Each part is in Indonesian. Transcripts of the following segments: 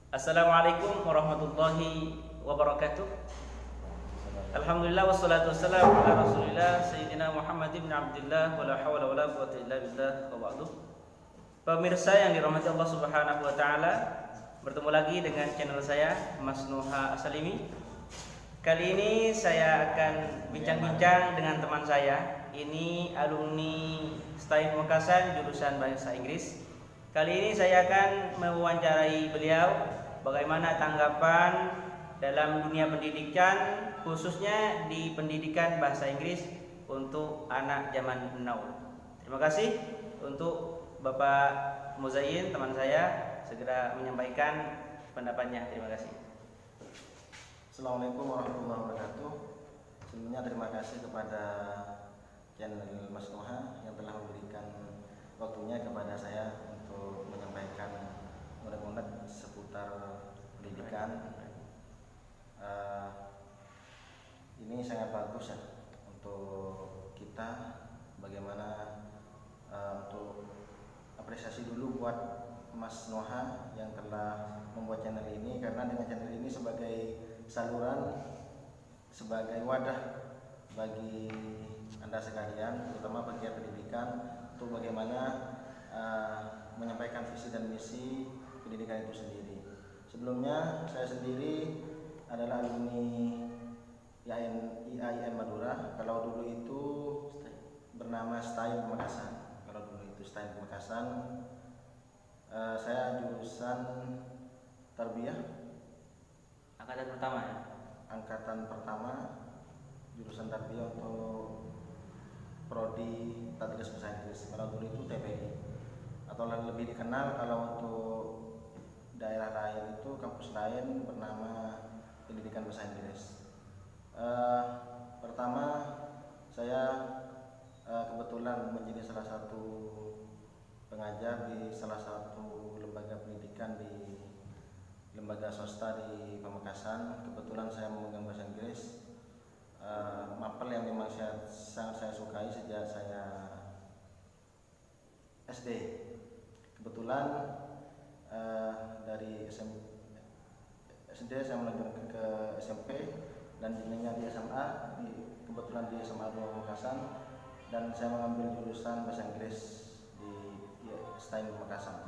Assalamualaikum warahmatullahi wabarakatuh. Alhamdulillah wassalatu wassalamu ala Rasulillah Sayyidina Muhammad ibn Abdullah wala hawla wala quwwata illa billah wa ba'du. Pemirsa yang dirahmati Allah Subhanahu wa taala, bertemu lagi dengan channel saya Mas Nuha Asalimi. Kali ini saya akan bincang-bincang dengan teman saya. Ini alumni STAIN Pamekasan jurusan Bahasa Inggris. Kali ini saya akan mewawancarai beliau bagaimana tanggapan dalam dunia pendidikan, khususnya di pendidikan bahasa Inggris untuk anak zaman now. Terima kasih untuk Bapak Muzayyin, teman saya, segera menyampaikan pendapatnya. Terima kasih. Assalamualaikum warahmatullahi wabarakatuh. Sebelumnya terima kasih kepada channel Mas Nuha yang telah memberikan waktunya kepada saya untuk menyampaikan unek-unek seputar pendidikan. Ini sangat bagus ya untuk kita, bagaimana untuk apresiasi dulu buat Mas Nuha yang telah membuat channel ini, karena dengan channel ini sebagai saluran, sebagai wadah bagi Anda sekalian, terutama pegiat pendidikan, untuk bagaimana menyampaikan visi dan misi pendidikan itu sendiri. Sebelumnya saya sendiri adalah alumni IAIN Madura. Kalau dulu itu bernama STAIN Pamekasan. Saya jurusan Tarbiyah. Angkatan pertama jurusan Tarbiyah untuk prodi Tadris Bahasa Inggris. Kalau dulu itu TPI, atau lebih dikenal kalau untuk daerah lain itu, kampus lain, bernama Pendidikan Bahasa Inggris. Pertama saya kebetulan menjadi salah satu pengajar di salah satu lembaga pendidikan, di lembaga swasta di Pamekasan. Kebetulan saya memegang bahasa Inggris, mapel yang memang sangat saya sukai sejak saya SD. Kebetulan dari SD saya melanjutkan ke SMP dan jenjangnya di SMA, kebetulan di SMA 2 Pamekasan, dan saya mengambil jurusan bahasa Inggris di STAIN Pamekasan.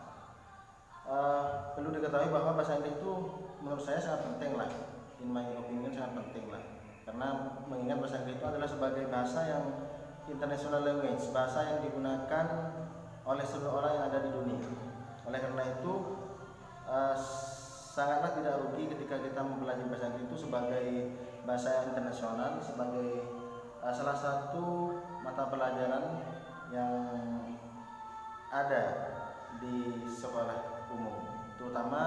Perlu diketahui bahwa bahasa Inggris itu menurut saya sangat penting lah, in my opinion sangat penting lah, karena mengingat bahasa Inggris itu adalah sebagai bahasa yang international language, bahasa yang digunakan oleh seluruh orang yang ada di dunia. Oleh karena itu sangatlah tidak rugi ketika kita mempelajari bahasa Inggris itu sebagai bahasa internasional, sebagai salah satu mata pelajaran yang ada di sekolah umum, terutama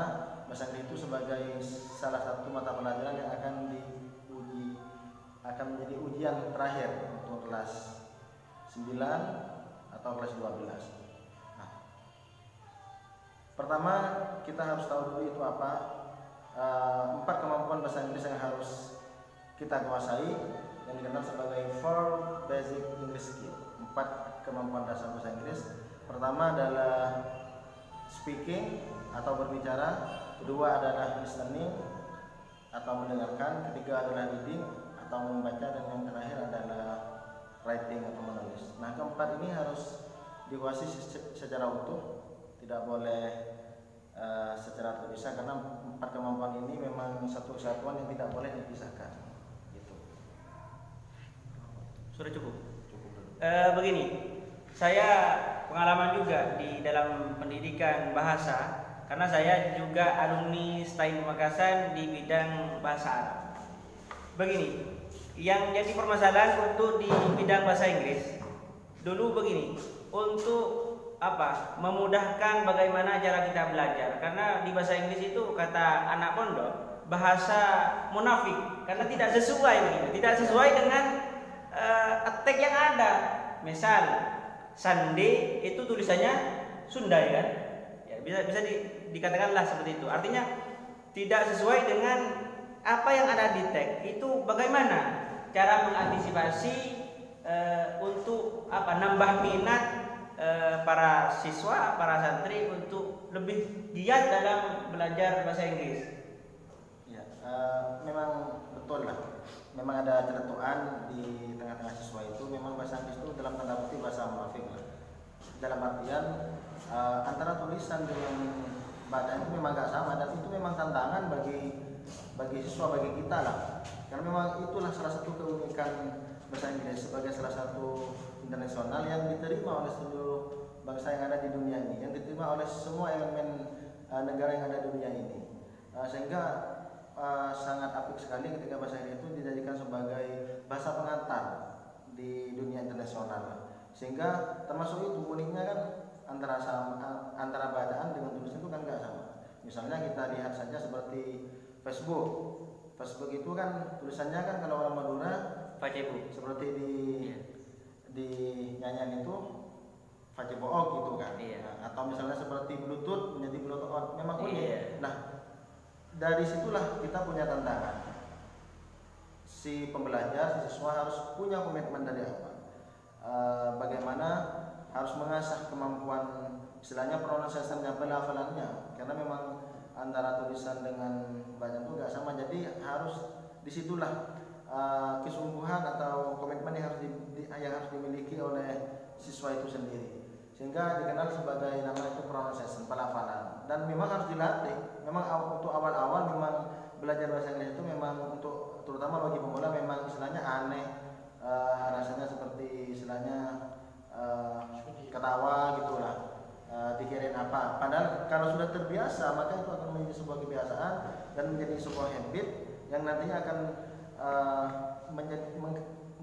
bahasa Inggris itu sebagai salah satu mata pelajaran yang akan menjadi ujian terakhir untuk kelas 9 atau kelas 12. Pertama kita harus tahu dulu itu apa 4 kemampuan bahasa Inggris yang harus kita kuasai, yang dikenal sebagai 4 basic English skill, 4 kemampuan dasar bahasa Inggris. Pertama adalah speaking atau berbicara, kedua adalah listening atau mendengarkan, ketiga adalah reading atau membaca, dan yang terakhir adalah writing atau menulis. Nah, keempat ini harus dikuasai secara utuh, tidak boleh secara terpisah, karena 4 kemampuan ini memang satu kesatuan yang tidak boleh dipisahkan. Gitu. Sudah cukup. Begini, saya pengalaman juga di dalam pendidikan bahasa, karena saya juga alumni STAIN Pamekasan di bidang bahasa Arab. Begini, yang jadi permasalahan untuk di bidang bahasa Inggris dulu begini, untuk memudahkan bagaimana cara kita belajar, karena di bahasa Inggris itu kata anak pondok bahasa munafik, karena tidak sesuai begitu, tidak sesuai dengan teks yang ada. Misal Sunday itu tulisannya Sundai kan, ya, bisa dikatakanlah seperti itu. Artinya tidak sesuai dengan apa yang ada di teks itu. Bagaimana cara mengantisipasi untuk nambah minat para siswa, para santri untuk lebih giat dalam belajar bahasa Inggris? Ya, memang betul lah. Memang ada celetukan di tengah-tengah siswa itu. Memang bahasa Inggris itu dalam tanda kutip bahasa munafik lah. Dalam artian antara tulisan dengan bacaan itu memang gak sama, dan itu memang tantangan bagi siswa, bagi kita lah. Karena memang itulah salah satu keunikan bahasa Inggris sebagai salah satu internasional yang diterima oleh seluruh bangsa yang ada di dunia ini, yang diterima oleh semua elemen negara yang ada di dunia ini, sehingga sangat apik sekali ketika bahasa Inggris itu dijadikan sebagai bahasa pengantar di dunia internasional. Sehingga termasuk itu uniknya kan antara bacaan dengan tulisan itu kan nggak sama. Misalnya kita lihat saja seperti Facebook. Facebook itu kan tulisannya kan kalau orang Madura Facebook seperti di nyanyian itu Facebook gitu kan. Atau misalnya seperti Bluetooth menjadi Bluetooth, memang unik. Nah, dari situlah kita punya tantangan. Si pembelajar, si siswa harus punya komitmen dari apa? Bagaimana harus mengasah kemampuan istilahnya pronunciation-nya, pelafalannya, karena memang antara tulisan dengan bacaan itu nggak sama. Jadi harus disitulah kesungguhan atau komitmen yang harus dimiliki oleh siswa itu sendiri, sehingga dikenal sebagai nama itu pronunciation, pelafalan. Dan memang harus dilatih. Memang untuk awal-awal memang belajar bahasa Inggris itu memang untuk terutama bagi pemula memang istilahnya aneh, rasanya seperti istilahnya ketawa gitulah, dikirain apa. Padahal kalau sudah terbiasa maka itu akan menjadi sebuah kebiasaan dan menjadi sebuah habit yang nantinya akan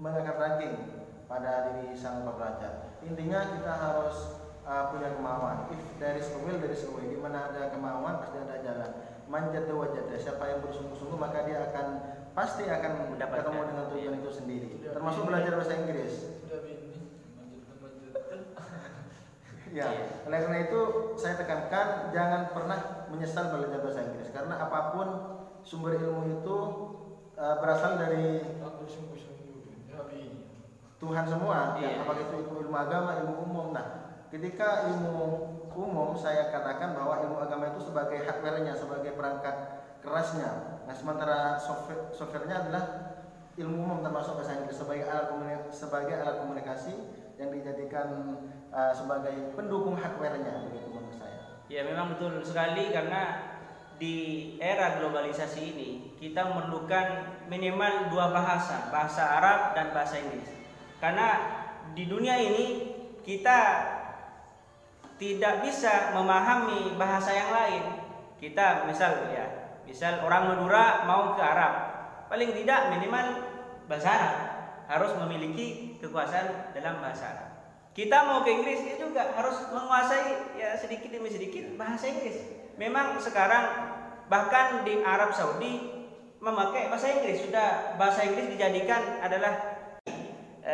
mengakar daging pada diri sang pembelajar. Intinya kita harus punya kemauan. If there is a will, there is a way. Di mana ada kemauan pasti ada jalan. Manjada wajada. Siapa yang bersungguh-sungguh maka dia pasti akan ketemu dengan tujuan itu sendiri. Termasuk belajar bahasa Inggris. Ya, oleh karena itu saya tekankan jangan pernah menyesal belajar bahasa Inggris, karena apapun sumber ilmu itu berasal dari Tuhan semua. Apakah itu ilmu agama, ilmu umum. Nah, ketika ilmu umum saya katakan bahwa ilmu agama itu sebagai hardware-nya, sebagai perangkat kerasnya. Nah, sementara software-nya adalah ilmu umum termasuk bahasa Inggris sebagai alat komunikasi yang dijadikan sebagai pendukung hardware-nya, begitu menurut saya. Ya, memang betul sekali, karena di era globalisasi ini kita memerlukan minimal dua bahasa, bahasa Arab dan bahasa Inggris. Karena di dunia ini kita tidak bisa memahami bahasa yang lain. Kita misal orang Madura mau ke Arab, paling tidak minimal bahasa Arab, harus memiliki kekuasaan dalam bahasa Arab. Kita mau ke Inggris itu juga harus menguasai sedikit demi sedikit bahasa Inggris. Memang sekarang bahkan di Arab Saudi memakai bahasa Inggris, sudah bahasa Inggris dijadikan adalah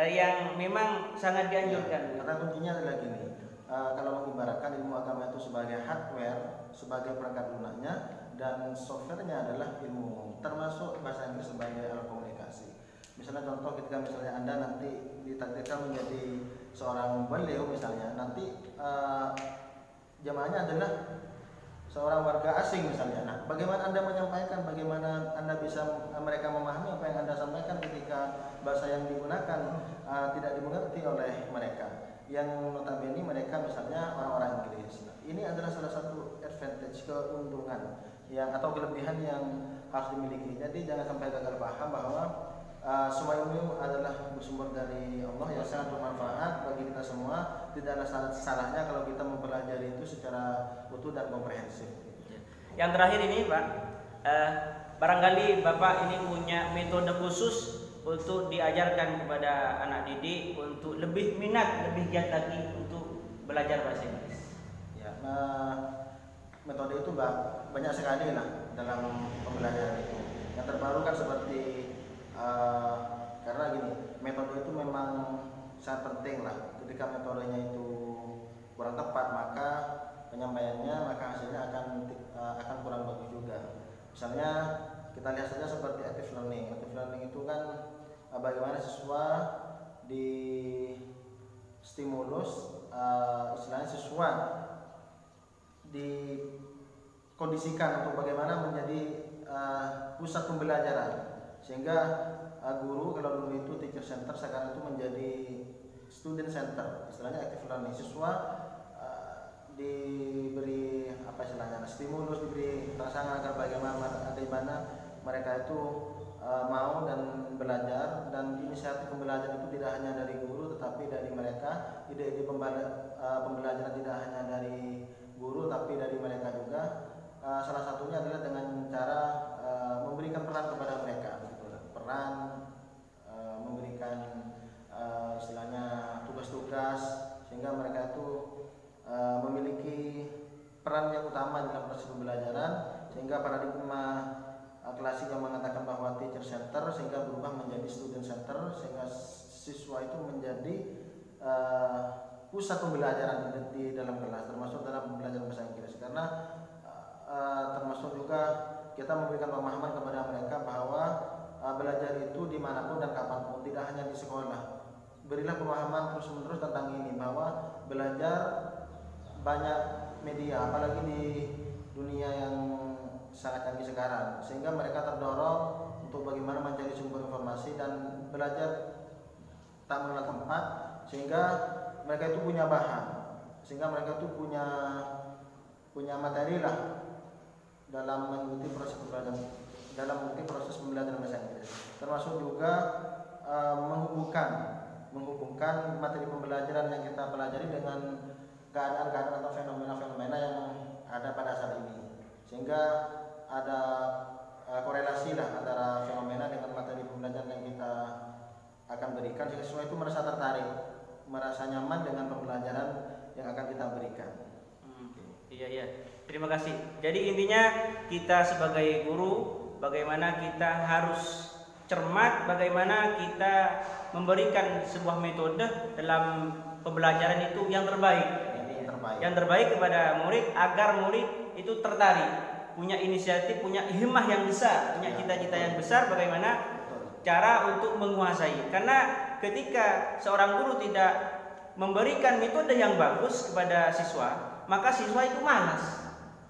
yang memang sangat dianjurkan. Karena kuncinya adalah gini, kalau mengibaratkan ilmu agama itu sebagai hardware, sebagai perangkat lunaknya, dan softwarenya adalah ilmu, termasuk bahasa Inggris sebagai alat komunikasi. Misalnya contoh, ketika misalnya Anda nanti ditakdirkan menjadi seorang beliau misalnya, nanti jamaahnya adalah seorang warga asing misalnya. Nah, bagaimana Anda menyampaikan, bagaimana Anda bisa mereka memahami apa yang Anda sampaikan ketika bahasa yang digunakan tidak dimengerti oleh mereka, yang notabene mereka misalnya orang-orang Inggris. Nah, ini adalah salah satu advantage, keuntungan yang atau kelebihan yang harus dimiliki. Jadi jangan sampai gagal paham bahwa semua ilmu adalah bersumber dari Allah yang sangat bermanfaat bagi kita semua. Tidak ada salahnya kalau kita mempelajari itu secara utuh dan komprehensif. Yang terakhir ini Pak, barangkali Bapak ini punya metode khusus untuk diajarkan kepada anak didik untuk lebih minat, lebih giat lagi untuk belajar bahasa Inggris. Ya, metode itu banyak sekali lah dalam pembelajaran itu. Yang terbaru kan seperti karena gini, metode itu memang sangat penting lah. Ketika metodenya itu kurang tepat, maka penyampaiannya, maka hasilnya akan kurang bagus juga. Misalnya kita lihat saja seperti active learning. Active learning itu kan bagaimana siswa di stimulus, istilahnya siswa dikondisikan untuk bagaimana menjadi pusat pembelajaran, sehingga guru, kalau dulu itu teacher center, sekarang itu menjadi student center, istilahnya active learning. Siswa diberi apa istilahnya, stimulus, diberi rangsangan agar bagaimana mereka itu mau dan belajar, dan inisiatif pembelajaran itu tidak hanya dari guru tetapi dari mereka. Ide-ide pembelajaran tidak hanya dari guru tapi dari mereka juga. Salah satunya adalah dengan cara memberikan peran kepada mereka, peran memberikan istilahnya tugas-tugas, sehingga mereka itu memiliki peran yang utama dalam proses pembelajaran, sehingga paradigma klasik yang mengatakan bahwa teacher center sehingga berubah menjadi student center, sehingga siswa itu menjadi pusat pembelajaran di dalam kelas, termasuk dalam pembelajaran bahasa Inggris. Karena termasuk juga kita memberikan pemahaman kepada mereka bahwa belajar itu dimanapun dan kapanpun, tidak hanya di sekolah. Berilah pemahaman terus-menerus tentang ini, bahwa belajar banyak media, apalagi di dunia yang sangat canggih sekarang, sehingga mereka terdorong untuk bagaimana mencari sumber informasi dan belajar tak mengenal tempat, sehingga mereka itu punya bahan, sehingga mereka itu punya materi lah dalam mengikuti proses pembelajaran, dalam mengikuti proses pembelajaran bahasa Inggris. Termasuk juga menghubungkan materi pembelajaran yang kita pelajari dengan keadaan-keadaan atau fenomena-fenomena yang ada pada saat ini, sehingga ada korelasi lah antara fenomena dengan materi pembelajaran yang kita akan berikan, sehingga siswa itu merasa tertarik, merasa nyaman dengan pembelajaran yang akan kita berikan. Iya. Terima kasih. Jadi intinya kita sebagai guru, bagaimana kita harus cermat, bagaimana kita memberikan sebuah metode dalam pembelajaran itu yang terbaik. Yang terbaik kepada murid, agar murid itu tertarik, punya inisiatif, punya himmah yang besar, punya cita-cita yang besar, bagaimana cara untuk menguasai. Karena ketika seorang guru tidak memberikan metode yang bagus kepada siswa, maka siswa itu malas.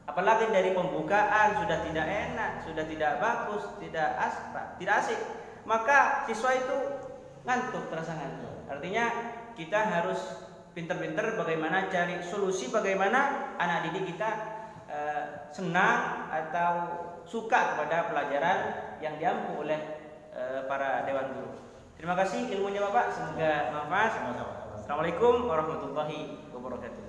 Apalagi dari pembukaan sudah tidak enak, sudah tidak bagus, tidak asik, maka siswa itu ngantuk, terasa ngantuk. Artinya kita harus pinter-pinter bagaimana cari solusi, bagaimana anak didik kita senang atau suka kepada pelajaran yang diampu oleh para dewan guru. Terima kasih ilmunya Bapak, semoga manfaat. Assalamualaikum warahmatullahi wabarakatuh.